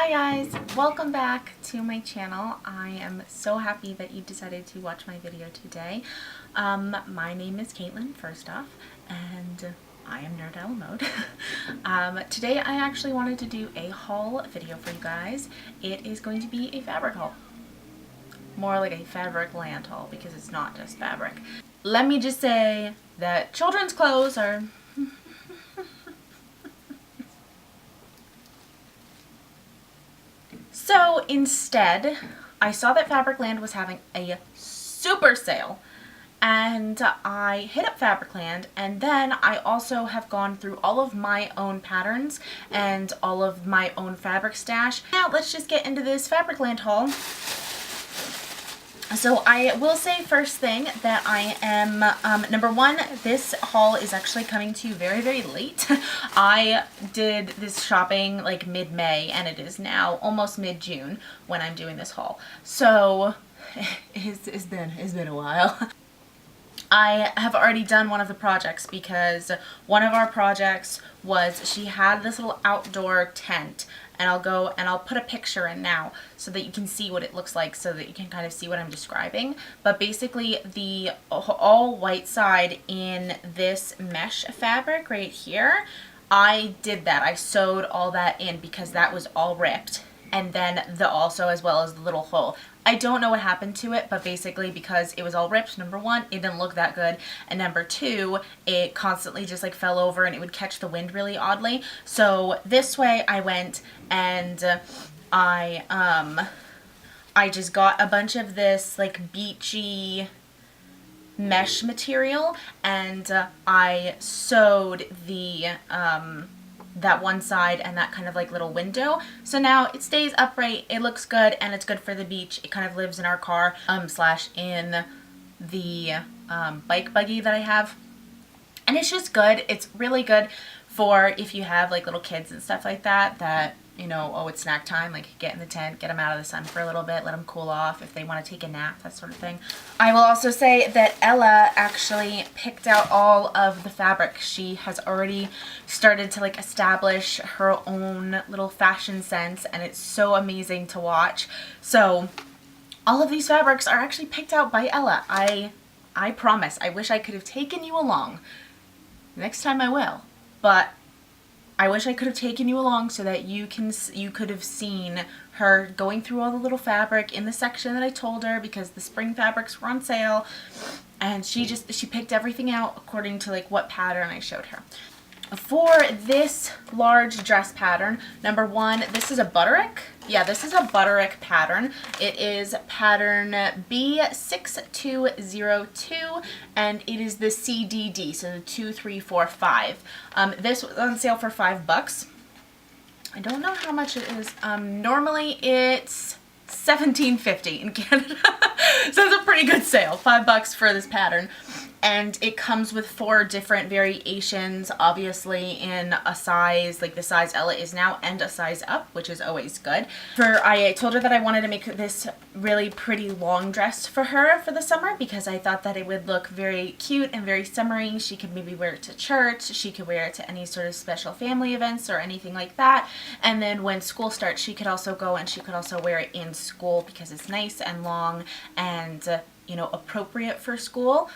Hi guys, welcome back to my channel. I am so happy that you decided to watch my video today. My name is Caitlin, first off, and I am Nerd Owl Mode. Today I actually wanted to do a haul video for you guys. It is going to be a fabric haul. More like a fabric land haul because it's not just fabric. Let me just say that children's clothes are So instead, I saw that Fabricland was having a super sale, and I hit up Fabricland, and then I also have gone through all of my own patterns and all of my own fabric stash. Now let's just get into this Fabricland haul. So I will say first thing that I am, number one, this haul is actually coming to you very, very late. I did this shopping like mid-May and it is now almost mid-June when I'm doing this haul. So it's been a while. I have already done one of the projects because one of our projects was she had this little outdoor tent, and I'll put a picture in now so that you can see what it looks like, so that you can kind of see what I'm describing. But basically the all white side in this mesh fabric right here, I did that. I sewed all that in because that was all ripped. And then also as well as the little hole. I don't know what happened to it, but basically because it was all ripped, number one, it didn't look that good, and number two, it constantly just like fell over and it would catch the wind really oddly. So this way I went and I just got a bunch of this like beachy mesh material, and I sewed the that one side and that kind of like little window. So now it stays upright, it looks good, and it's good for the beach. It kind of lives in our car slash in the bike buggy that I have. And it's just good. It's really good for if you have like little kids and stuff like that, you know, oh, it's snack time, like get in the tent, get them out of the sun for a little bit, let them cool off if they want to take a nap, that sort of thing. I will also say that Ella actually picked out all of the fabric. She has already started to like establish her own little fashion sense, and it's so amazing to watch. So all of these fabrics are actually picked out by Ella. I promise. I wish I could have taken you along. Next time I will. But I wish I could have taken you along so that you could have seen her going through all the little fabric in the section that I told her, because the spring fabrics were on sale, and she picked everything out according to like what pattern I showed her. For this large dress pattern, number one, this is a Butterick. Yeah, this is a Butterick pattern. It is pattern B6202, and it is the CDD, so the 2, 3, 4, 5. This was on sale for $5. I don't know how much it is. Normally it's $17.50 in Canada, so it's a pretty good sale. $5 for this pattern. And it comes with 4 different variations, obviously in a size, like the size Ella is now, and a size up, which is always good. I told her that I wanted to make this really pretty long dress for her for the summer, because I thought that it would look very cute and very summery. She could maybe wear it to church, she could wear it to any sort of special family events or anything like that. And then when school starts, she could also go and she could also wear it in school because it's nice and long and you know, appropriate for school.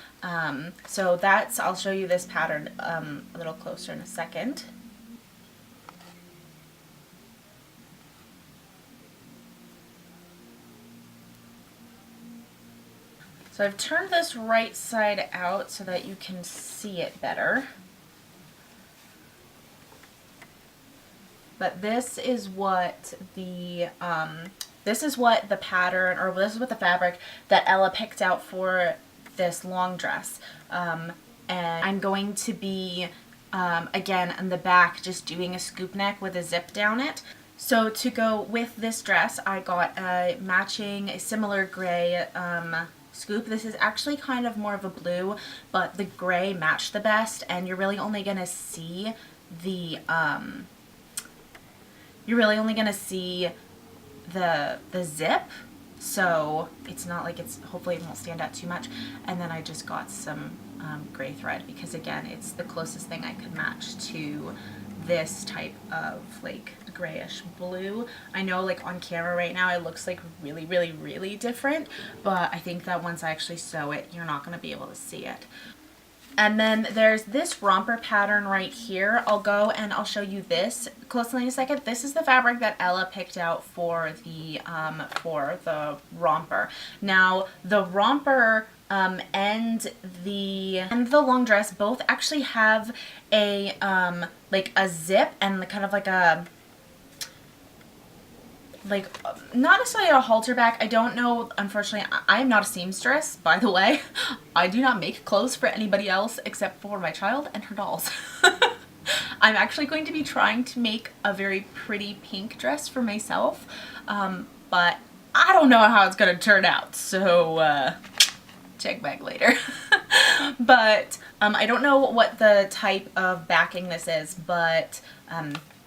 So I'll show you this pattern a little closer in a second. So I've turned this right side out so that you can see it better. But this is what the pattern, or this is what the fabric that Ella picked out for this long dress. And I'm going to be, again, on the back, just doing a scoop neck with a zip down it. So to go with this dress, I got a similar gray scoop. This is actually kind of more of a blue, but the gray matched the best, and you're really only going to see the, the zip, so it's not like hopefully it won't stand out too much. And then I just got some gray thread because again, it's the closest thing I could match to this type of like grayish blue. I know like on camera right now it looks like really, really, really different, but I think that once I actually sew it, you're not going to be able to see it. And then there's this romper pattern right here. I'll go and I'll show you this closely in a second. This is the fabric that Ella picked out for the romper. Now the romper and the long dress both actually have a like a zip and kind of like a not necessarily a halter back. I don't know, unfortunately. I'm not a seamstress, by the way. I do not make clothes for anybody else except for my child and her dolls. I'm actually going to be trying to make a very pretty pink dress for myself, but I don't know how it's gonna turn out, so check back later. But I don't know what the type of backing this is, but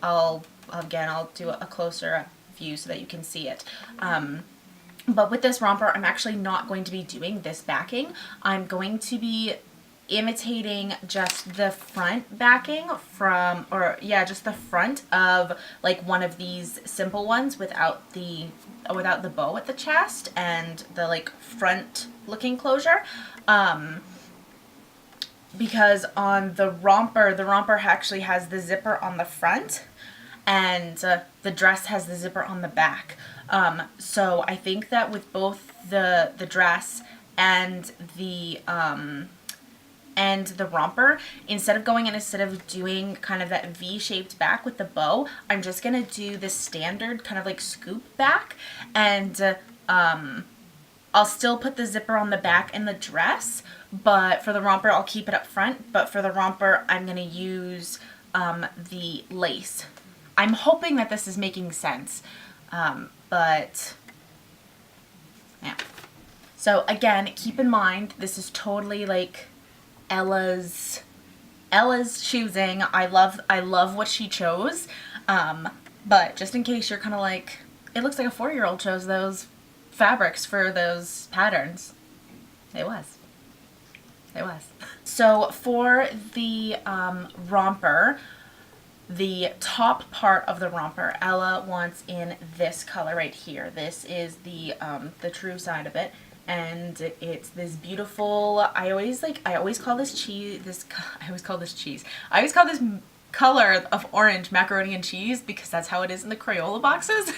I'll do a closer view so that you can see it. But with this romper, I'm actually not going to be doing this backing. I'm going to be imitating just the front backing from, or yeah, just the front of like one of these simple ones without the bow at the chest and the like front looking closure. Because on the romper actually has the zipper on the front, and the dress has the zipper on the back. So I think that with both the dress and the romper, instead of doing kind of that V-shaped back with the bow, I'm just gonna do the standard kind of like scoop back, and I'll still put the zipper on the back in the dress, but for the romper I'll keep it up front. But for the romper I'm gonna use the lace. I'm hoping that this is making sense, but yeah. So again, keep in mind, this is totally like Ella's choosing. I love what she chose, but just in case you're kind of like, it looks like a 4-year-old chose those fabrics for those patterns. It was. So for the romper, the top part of the romper, Ella wants in this color right here. This is the true side of it, and it's this beautiful. I always call this color of orange macaroni and cheese, because that's how it is in the Crayola boxes.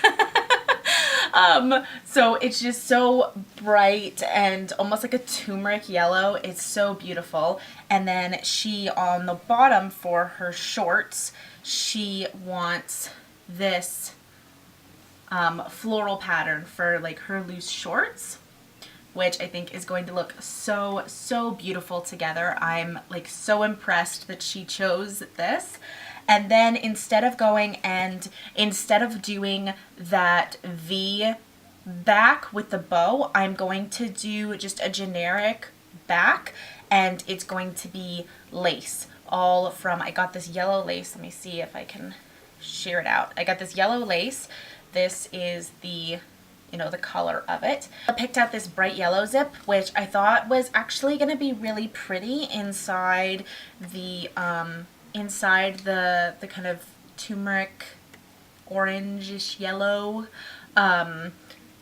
So it's just so bright and almost like a turmeric yellow. It's so beautiful. And then she, on the bottom for her shorts, she wants this floral pattern for like her loose shorts, which I think is going to look so, so beautiful together. I'm like so impressed that she chose this. And then instead of doing that V back with the bow, I'm going to do just a generic back, and it's going to be lace. I got this yellow lace. Let me see if I can shear it out. I got this yellow lace. This is the color of it. I picked out this bright yellow zip, which I thought was actually going to be really pretty inside the kind of turmeric orangish yellow,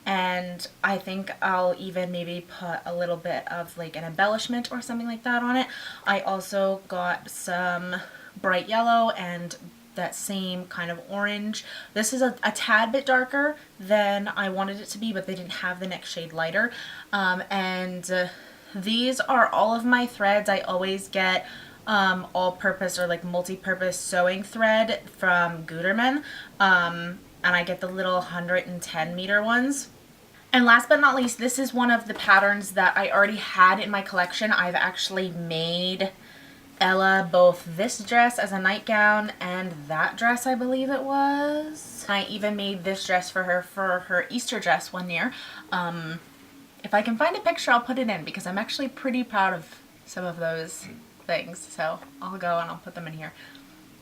and I think I'll even maybe put a little bit of like an embellishment or something like that on it. I also got some bright yellow and that same kind of orange. This is a tad bit darker than I wanted it to be, but they didn't have the next shade lighter. These are all of my threads. I always get all-purpose or like multi-purpose sewing thread from Gutermann, and I get the little 110 meter ones. And last but not least, this is one of the patterns that I already had in my collection. I've actually made Ella both this dress as a nightgown and that dress, I believe it was. I even made this dress for her Easter dress one year. If I can find a picture, I'll put it in, because I'm actually pretty proud of some of those things. So I'll go and I'll put them in here.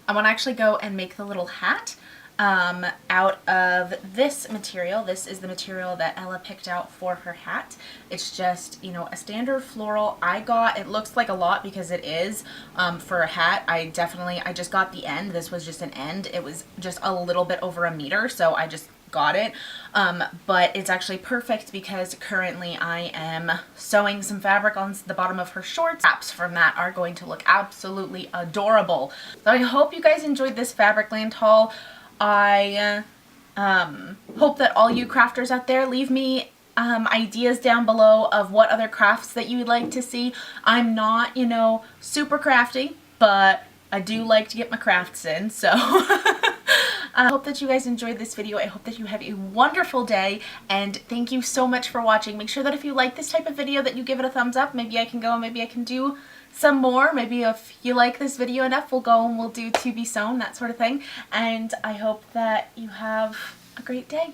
I want to actually go and make the little hat. out of this material. This is the material that Ella picked out for her hat. It's just, you know, a standard floral. It looks like a lot because it is, for a hat. I just got the end. This was just an end. It was just a little bit over a meter, so I just got it. But it's actually perfect because currently I am sewing some fabric on the bottom of her shorts. Wraps from that are going to look absolutely adorable. So I hope you guys enjoyed this Fabricland haul. I hope that all you crafters out there leave me ideas down below of what other crafts that you would like to see. I'm not, you know, super crafty, but I do like to get my crafts in, so I hope that you guys enjoyed this video. I hope that you have a wonderful day, and thank you so much for watching. Make sure that if you like this type of video that you give it a thumbs up. Maybe I can go and maybe I can do some more. Maybe if you like this video enough, we'll go and we'll do To Be Sewn, that sort of thing. And I hope that you have a great day.